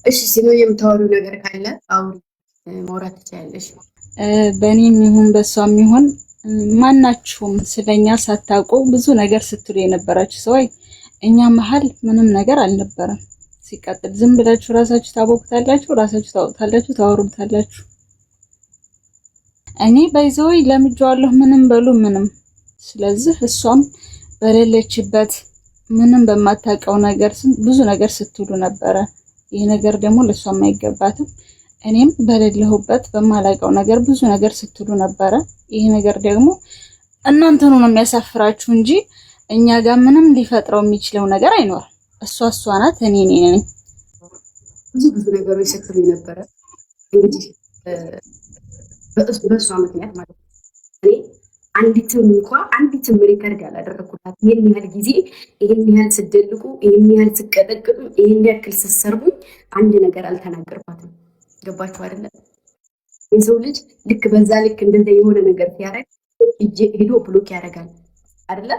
እሺ ሲኖ የምታወሪው ነገር ካለ አውሪ፣ ማውራት ትችያለሽ። በእኔም ይሁን በሷም ይሁን ማናችሁም ስለኛ ሳታውቁ ብዙ ነገር ስትሉ የነበራችሁ ሰዎች እኛ መሀል ምንም ነገር አልነበረም። ሲቀጥል ዝም ብላችሁ ራሳችሁ ታቦክታላችሁ፣ ራሳችሁ ታውቁታላችሁ፣ ታወሩታላችሁ። እኔ ባይዘው ለምጄዋለሁ ምንም በሉ ምንም። ስለዚህ እሷም በሌለችበት ምንም በማታውቀው ነገር ብዙ ነገር ስትሉ ነበረ። ይሄ ነገር ደግሞ ለሷም አይገባትም። እኔም በሌለሁበት በማላውቀው ነገር ብዙ ነገር ስትሉ ነበረ። ይሄ ነገር ደግሞ እናንተኑ ነው የሚያሳፍራችሁ እንጂ እኛ ጋር ምንም ሊፈጥረው የሚችለው ነገር አይኖርም። እሷ ናት፣ እኔ ነኝ። ብዙ ነገሮች ስትሉ ነበረ። እንግዲህ በእሷ ምክንያት ማለት ነው እኔ አንዲትም ሪከርድ ያላደረኩላት ይሄን ያህል ጊዜ ይሄን ያህል ስደልቁ ይሄን ያህል ስቀጠቅጡ ይሄን ያክል ስሰርቡኝ አንድ ነገር አልተናገርኳትም። ገባችሁ አይደለ? የሰው ልጅ ልክ በዛ ልክ እንደዛ የሆነ ነገር ሲያደርግ ሄዶ ብሎክ ያደርጋል አይደለ?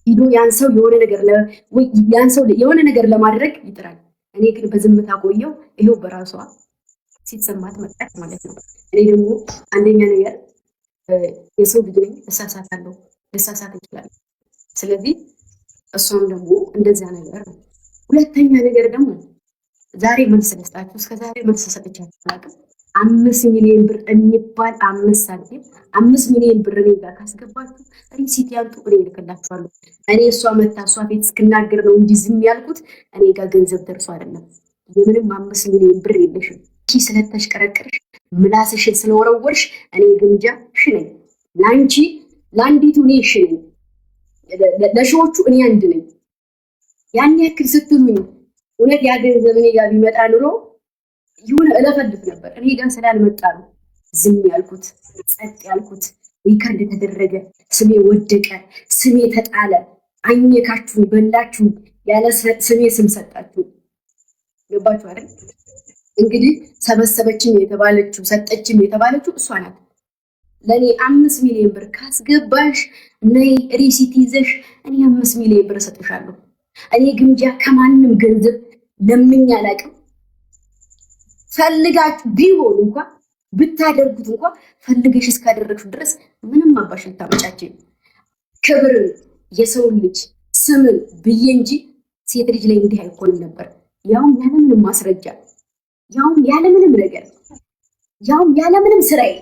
ሄዶ ያን ሰው የሆነ ነገር ለማድረግ ይጥራል። እኔ ግን በዝምታ ቆየው። ይሄው በራሷ ሲሰማት መጣች ማለት ነው። እኔ ደግሞ አንደኛ ነገር የሰው ልጅ ነኝ፣ እሳሳታለሁ፣ ልሳሳት እችላለሁ። ስለዚህ እሷም ደግሞ እንደዛ ነገር ነው። ሁለተኛ ነገር ደግሞ ዛሬ መልስ ልስጣችሁ። እስከ ዛሬ መልስ ሰጥቻችሁ አላውቅም። 5 ሚሊዮን ብር የሚባል 5 ሳንቲም 5 ሚሊዮን ብር እኔ ጋር ካስገባችሁ ሪሲት ያምጡ፣ እኔ እልክላችኋለሁ። እኔ እሷ መታ እሷ ቤት እስክናገር ነው እንጂ ዝም ያልኩት እኔ ጋር ገንዘብ ደርሶ አይደለም። የምንም 5 ሚሊዮን ብር የለሽም። ስለተሽቀረቀርሽ ምላስሽን ስለወረወርሽ እኔ ግምጃ ሽነኝ። ላንቺ ላንዲቱ እኔ ሽነኝ፣ ለሺዎቹ እኔ አንድ ነኝ። ያን ያክል ስትሉኝ እውነት ያ ገንዘብ እኔ ጋር ቢመጣ ኑሮ ይሁን እለፈልፍ ነበር። እኔ ጋር ስላልመጣ ነው ዝም ያልኩት፣ ጸጥ ያልኩት። ሪከርድ ተደረገ፣ ስሜ ወደቀ፣ ስሜ ተጣለ። አኘካችሁኝ፣ በላችሁኝ፣ ያለ ስሜ ስም ሰጣችሁ። ገባችሁ አይደል? እንግዲህ ሰበሰበችም የተባለችው ሰጠችም የተባለችው እሷ ናት። ለኔ 5 ሚሊዮን ብር ካስገባሽ ነይ ሪሲት ይዘሽ እኔ 5 ሚሊዮን ብር ሰጥሻለሁ። እኔ ግምጃ ከማንም ገንዘብ ለምኛ አላውቅም። ፈልጋችሁ ቢሆን እንኳን ብታደርጉት እንኳን ፈልገሽ እስካደረግሽ ድረስ ምንም አባሽ ልታመጫችሁ ክብርን የሰውን ልጅ ስምን ብዬ እንጂ ሴት ልጅ ላይ እንዲህ አይሆንም ነበር። ያውም ያለምንም ማስረጃ፣ ያውም ያለምንም ነገር፣ ያውም ያለምንም ስራዬ።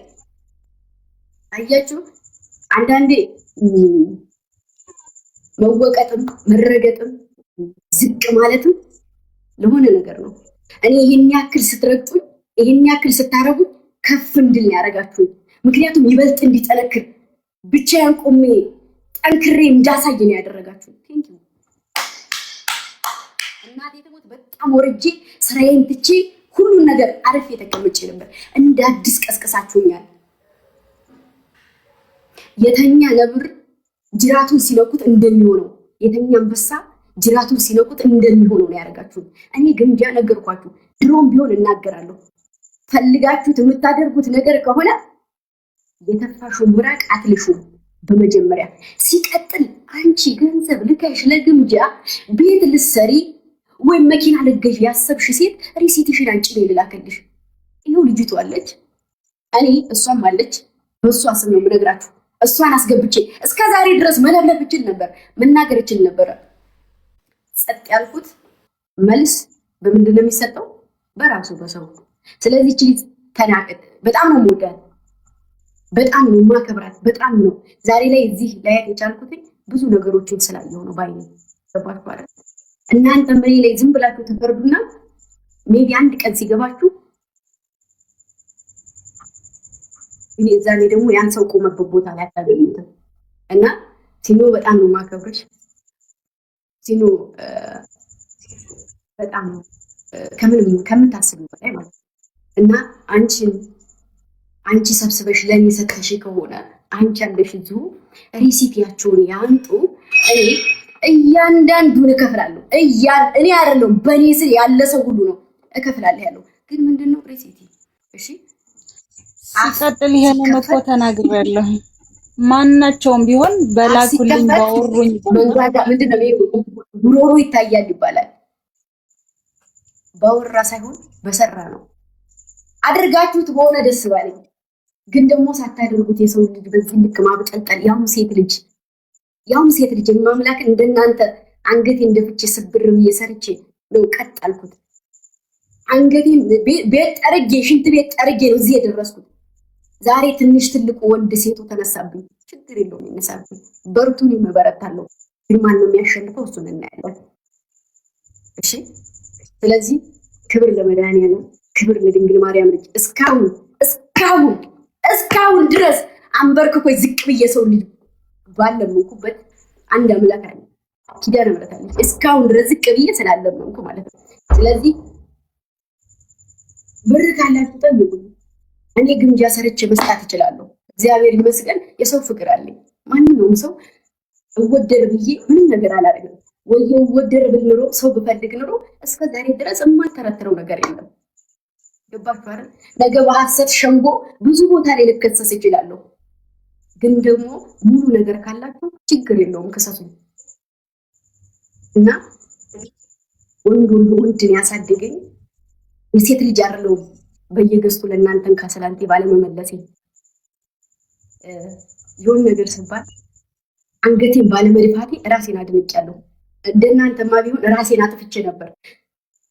አያችሁ አንዳንዴ መወቀጥም መረገጥም ዝቅ ማለትም ለሆነ ነገር ነው። እኔ ይሄን ያክል ስትረግጡኝ፣ ይሄን ያክል ስታረጉኝ ከፍ እንድል ያደርጋችሁኝ። ምክንያቱም ይበልጥ እንዲጠነክር ብቻዬን ቆሜ ጠንክሬ እንዳሳይ ነው ያደረጋችሁ። ቴንኪው እናቴ ተሞት በጣም ወርጄ ስራዬን ትቼ ሁሉን ነገር አረፍ የተቀመጨ ነበር። እንደ አዲስ ቀስቀሳችሁኛል። የተኛ ነብር ጅራቱን ሲነኩት እንደሚሆነው፣ የተኛ አንበሳ ጅራቱን ሲነኩት እንደሚሆነው ነው ያደርጋችሁ። እኔ ግምጃ ነገርኳችሁ፣ ድሮም ቢሆን እናገራለሁ። ፈልጋችሁት የምታደርጉት ነገር ከሆነ የተፋሹ ምራቅ አትልሹም በመጀመሪያ። ሲቀጥል አንቺ ገንዘብ ልከሽ ለግምጃ ቤት ልትሰሪ ወይም መኪና ልገሽ ያሰብሽ ሴት ሪሲትሽን አንቺ ላይ ልላከልሽ። ይሄው ልጅቷ አለች፣ እኔ እሷም አለች። በእሷ ስም ነው የምነግራችሁ። እሷን አስገብቼ እስከ ዛሬ ድረስ መለብለብ እችል ነበር፣ መናገር እችል ነበረ። ጸጥ ያልኩት መልስ በምንድን ነው የሚሰጠው? በራሱ በሰው። ስለዚህ እቺ ተናቀጥ በጣም ነው የምወዳት፣ በጣም ነው የማከብራት፣ በጣም ነው ዛሬ ላይ እዚህ ላያት የቻልኩት ብዙ ነገሮችን ስላየሁ ነው ባይኔ። ገባችሁ ማለት እናንተ ምን ላይ ዝም ብላችሁ ተፈርዱና ሜቢ አንድ ቀን ሲገባችሁ እኔ ዛሬ ደግሞ ያን ሰው ቆመበት ቦታ ላይ አታገኙትም። እና ሲኖ በጣም ነው የማከብርሽ። ሲኖ በጣም ከምታስቡ በላይ ማለት ነው። እና አንቺ ሰብስበሽ ለኔ ሰጥተሽ ከሆነ አንቺ ያለሽ እዚሁ ሪሲቲያቸውን ያንጡ። እኔ እያንዳንዱን እከፍላለሁ። እኔ አይደለም በኔ ስር ያለ ሰው ሁሉ ነው እከፍላለሁ ያለው። ግን ምንድነው ሪሲቲ? እሺ ሲቀጥል ይሄንን እኮ ተናግሬያለሁ። ማናቸውም ቢሆን በላኩልኝ ባወሩኝ ምንድነው ጉሮሮ ይታያል ይባላል። ባወራ ሳይሆን በሰራ ነው። አድርጋችሁት በሆነ ደስ ባለኝ፣ ግን ደግሞ ሳታደርጉት የሰው ልጅ በዚህ ልክ ማብጠልጠል፣ ያውም ሴት ልጅ የማምላክን እንደናንተ አንገቴ እንደፍቼ ስብር ብዬ ሰርቼ ነው ቀጥ አልኩት። አንገቴን ቤት ጠርጌ ሽንት ቤት ጠርጌ ነው እዚህ የደረስኩት። ዛሬ ትንሽ ትልቁ ወንድ ሴቱ ተነሳብኝ። ችግር የለውም ይነሳብኝ፣ በርቱን እበረታለሁ። ግን ማን ነው የሚያሸንፈው? እሱን እናያለን። እሺ፣ ስለዚህ ክብር ለመድኃኒዓለም፣ ክብር ለድንግል ማርያም ልጅ እስካሁን ድረስ አንበርክኮ ዝቅ ብዬ ሰው ልጅ ባለምኩበት አንድ አምላክ አለ፣ ኪዳነ ምሕረት አለች። እስካሁን ድረስ ዝቅ ብዬ ስላለምኩ ማለት ነው። ስለዚህ ብር ካላችሁ ጠይቁኝ፣ እኔ ግምጃ ሰርቼ መስጣት እችላለሁ። እግዚአብሔር ይመስገን የሰው ፍቅር አለኝ። ማንኛውም ሰው እወደድ ብዬ ምንም ነገር አላደርግም። ወይ እወደድ ብል ኑሮ ሰው ብፈልግ ኑሮ እስከ ዛሬ ድረስ የማልተረተረው ነገር የለም። ገባችሁ አይደል? ነገ በሐሰት ሸንጎ ብዙ ቦታ ላይ ልከሰስ እችላለሁ። ግን ደግሞ ሙሉ ነገር ካላችሁ ችግር የለውም ክሰሱ። እና ወንድን ያሳደገኝ የሴት ልጅ አይደለሁም። በየገዝቱ ለእናንተን ካሰላንቴ ባለመመለሴ የሆነ ነገር ስባል አንገቴን ባለመድፋቴ ራሴን አድንቄያለሁ። እንደናንተማ ቢሆን ራሴን አጥፍቼ ነበር።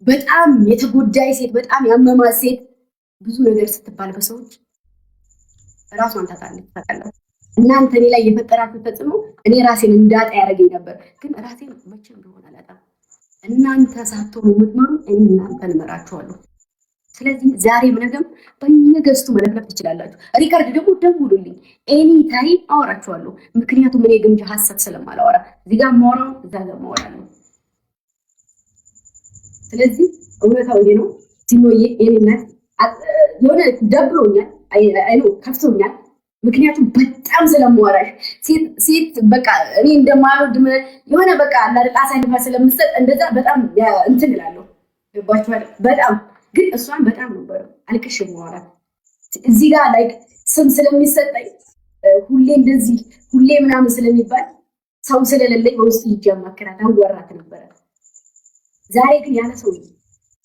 በጣም የተጎዳይ ሴት፣ በጣም ያመማት ሴት ብዙ ነገር ስትባል በሰዎች ራሷን ታውቃለች። እናንተ እኔ ላይ የፈጠራችሁ ተጽዕኖ እኔ ራሴን እንዳጣ ያደረገኝ ነበር። ግን ራሴን መቼም ቢሆን አላጣም። እናንተ ሳትሆኑ የምትመሩ እኔ እናንተን እመራችኋለሁ። ስለዚህ ዛሬም ነገም በየገዝቱ መለፍለፍ ትችላላችሁ። ሪካርድ ደግሞ ደውሉልኝ፣ ኤኒ ታይም አወራችኋለሁ። ምክንያቱም እኔ ግምጃ ሀሳብ ስለማላወራ እዚህ ጋር ማወራው እዛ ጋር ማወራለሁ። ስለዚህ እውነታው ይሄ ነው። ሲኖዬ የኔነት የሆነ ደብሮኛል፣ አይኖ ከፍቶኛል። ምክንያቱም በጣም ስለማወራሽ ሴት በቃ እኔ እንደማልወድ የሆነ በቃ አሳልፋ ስለምሰጥ እንደዛ በጣም እንትን እላለሁ። ገባችሁ አይደል? በጣም ግን እሷን በጣም ነበር አልቅሽ የማወራት። እዚህ ጋር ላይ ስም ስለሚሰጠኝ ሁሌ እንደዚህ ሁሌ ምናምን ስለሚባል ሰው ስለሌለኝ በውስጥ ሂጅ አማክራት አወራት ነበረ። ዛሬ ግን ያለ ሰው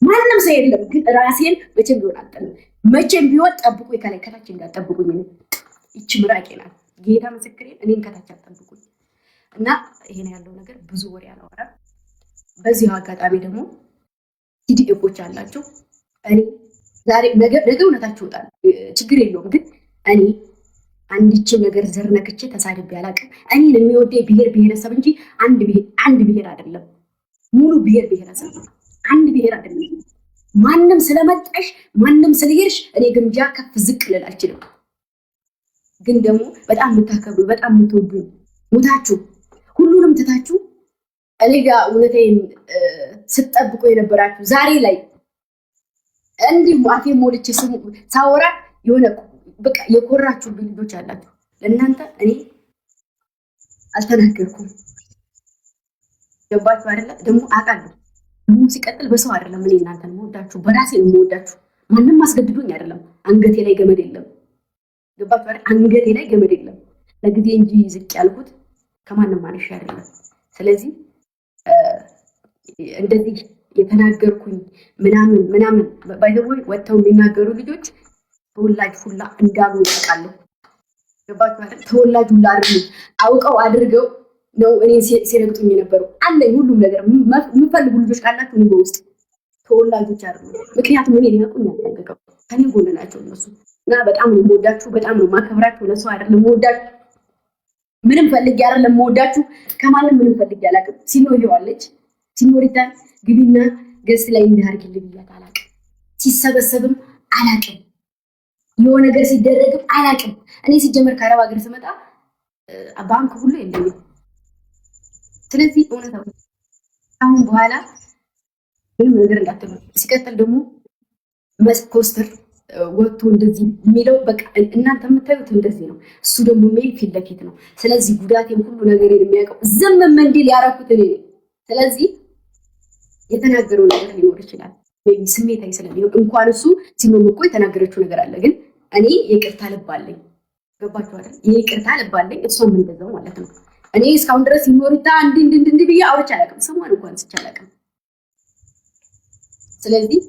ማንም ሰው የለም። ግን ራሴን መቼም ቢሆን አልጠልም። መቼም ቢሆን ጠብቁ፣ ከላይ ከታች እንዳጠብቁኝ ነው። ይቺ ምራቄ ናት። ጌታ ምስክሬን፣ እኔን ከታች አጠብቁኝ። እና ይሄን ያለው ነገር ብዙ ወሬ አላወራም። በዚህ አጋጣሚ ደግሞ ቲዲኤፎች አላችሁ። እኔ ዛሬ ነገ እውነታችሁ ይወጣል፣ ችግር የለውም። ግን እኔ አንድችን ነገር ዘር ነክቼ ተሳድቤ አላውቅም። እኔን የሚወደኝ ብሔር ብሔረሰብ እንጂ አንድ ብሔር አይደለም። ሙሉ ብሔር ብሔረሰብ አንድ ብሔር አይደለም። ማንም ስለመጣሽ ማንም ስለሄድሽ እኔ ግምጃ ከፍ ዝቅ ልል አልችልም። ግን ደግሞ በጣም የምታከብሩ በጣም የምትወዱ ሙታችሁ ሁሉንም ትታችሁ እኔ ጋር እውነቴን ስትጠብቁ የነበራችሁ ዛሬ ላይ እንዲህ አፌ ሞልቼ ሳወራ የሆነ በቃ የኮራችሁ ልጆች አላችሁ። ለእናንተ እኔ አልተናገርኩም። ገባችሁ አይደለ? ደግሞ አውቃለሁ። ደግሞ ሲቀጥል በሰው አይደለም እኔ እናንተን የምወዳችሁ፣ በራሴ ነው የምወዳችሁ። ማንም አስገድዶኝ አይደለም። አንገቴ ላይ ገመድ የለም። ገባችሁ አይደል? አንገቴ ላይ ገመድ የለም። ለጊዜ እንጂ ዝቅ ያልኩት ከማንም አንሽ አይደለም። ስለዚህ እንደዚህ የተናገርኩኝ ምናምን ባይዘው ወጥተው የሚናገሩ ልጆች ተወላጅ ሁላ እንዳሉ አውቃለሁ። ገባችሁ አይደል? ተወላጅ ሁላ አውቀው አድርገው ነው እኔ ሲረግጡኝ የነበረው። አለኝ ሁሉም ነገር። የምፈልጉ ልጆች ካላችሁ ንጎ ውስጥ ተወላጆች አይደሉም። ምክንያቱም እኔ ሊያውቁኝ አልጠንቀቀው ከኔ ጎን ናቸው እነሱ። እና በጣም ነው የምወዳችሁ፣ በጣም ነው የማከብራችሁ። ለሰው አይደለም የምወዳችሁ፣ ምንም ፈልጌ አይደለም የምወዳችሁ። ከማንም ምንም ፈልጌ አላውቅም። ሲኖ ይዋለች ሲኖሪታን ግቢና ገስ ላይ እንዲያርግልኝ ብያት አላውቅም። ሲሰበሰብም አላውቅም። የሆነ ነገር ሲደረግም አላውቅም። እኔ ሲጀመር ከአረብ ሀገር ስመጣ ባንክ ሁሉ የለኝም። ስለዚህ እውነታው አሁን በኋላ ምንም ነገር እንዳትሉ። ሲቀጥል ደግሞ መስኮስተር ወጥቶ እንደዚህ የሚለው በቃ እናንተ የምታዩት እንደዚህ ነው። እሱ ደግሞ ሜል ፊት ለፊት ነው። ስለዚህ ጉዳቴን ሁሉ ነገር የሚያውቀው ዝም እንዲል ያደረኩት እኔ ነኝ። ስለዚህ የተናገረው ነገር ሊኖር ይችላል ስሜታዊ ስለሚሆን እንኳን እሱ ሲኖም እኮ የተናገረችው ነገር አለ። ግን እኔ የይቅርታ ልብ አለኝ። ገባችሁ አይደል? የይቅርታ ልብ አለኝ። እሷም እንደዛው ማለት ነው። እኔ እስካሁን ድረስ ይኖርታ እንድ ብዬ አውርቼ አላውቅም። ስሟን እንኳን ስቼ አላውቅም። ስለዚህ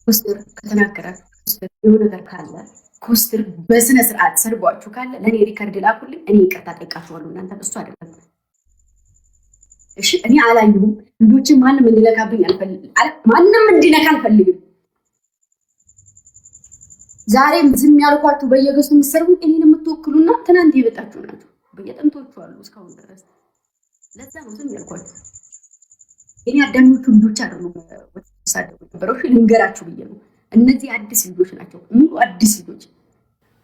ኮስተር ከተናገራችሁ ኮስተር የሆነ ነገር ካለ ኮስተር በስነ ስርዓት ሰርጓችሁ ካለ ለኔ ሪከርድ ላኩልኝ። እኔ ይቅርታ ጠይቃችኋለሁ። እናንተ እሱ አይደለም እሺ። እኔ አላየሁም። ልጆችን ማንም እንዲነካብኝ አልፈልግም። ማንም እንዲነካ አልፈልግም። ዛሬም ዝም ያልኳችሁ በየገሱ የምትሰርቡኝ እኔን የምትወክሉና ትናንት የበጣችሁ ናችሁ። በየጥንቶቹ አሉ እስካሁን ድረስ። ለዛ ነው ዝም ያልኳችሁ። እኔ አዳኞቹ ልጆች አይደሉም ወጥሳደው ነበረው ልንገራችሁ ብዬ ነው። እነዚህ አዲስ ልጆች ናቸው፣ ሙሉ አዲስ ልጆች።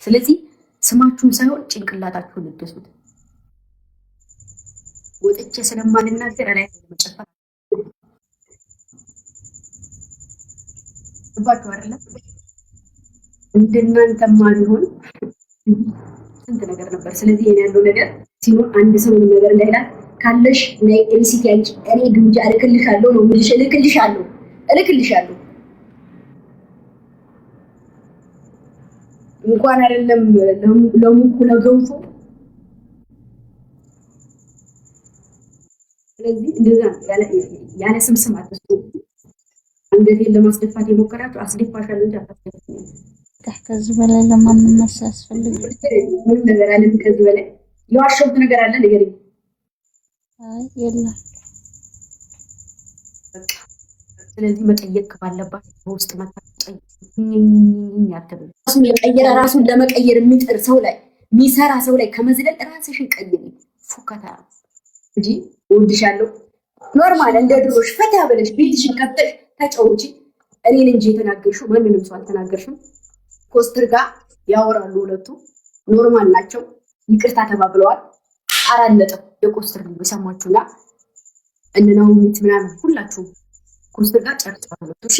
ስለዚህ ስማችሁን ሳይሆን ጭንቅላታችሁን ልደሱት። ወጥቼ ስለማልናገር ላይ መጨፈር ባችሁ አይደለ? እንደናንተማ ቢሆን ስንት ነገር ነበር። ስለዚህ እኔ ያለው ነገር ሲኖር አንድ ሰው ነገር እንዳይላል ካለሽ ናይ ኤምሲቲ አንቺ እኔ ግምጃ እልክልሻለሁ ነው የምልሽ። እልክልሻለሁ እንኳን አይደለም ለሙኩ ለገንፎ። ስለዚህ እንደዛ ያለ ስም አትስጡ። አንገቴን ለማስደፋት የሞከራችሁ አስደፋሻለሁ እንጂ አታስደፋኝ። ከዚህ በላይ ለማንም መስ ያስፈልጋል። ምን ነገር አለ ከዚህ በላይ? የዋሸሁት ነገር አለ ንገሪኝ። አይ የለም። ስለዚህ መጠየቅ ባለባችሁ በውስጥ መታጠይ ራሱን ለመቀየር የሚጥር ሰው ላይ የሚሰራ ሰው ላይ ከመዝለል ራስሽን ቀይሪ። ፉከታ እንጂ ወድሻለሁ ኖርማል እንደ ድሮሽ ፈታ ብለሽ ቤትሽን ከፍተሽ ተጫውቺ። እኔን እንጂ የተናገርሽው ማንንም ሰው አልተናገርሽም። ኮስተር ጋር ያወራሉ ሁለቱ ኖርማል ናቸው። ይቅርታ ተባብለዋል። 4 ነጥብ የኮስተር ልጅ ሰማችሁና እንናው ምናምን ሁላችሁ ኮስተር ጋር ጨርሰዋል። እሺ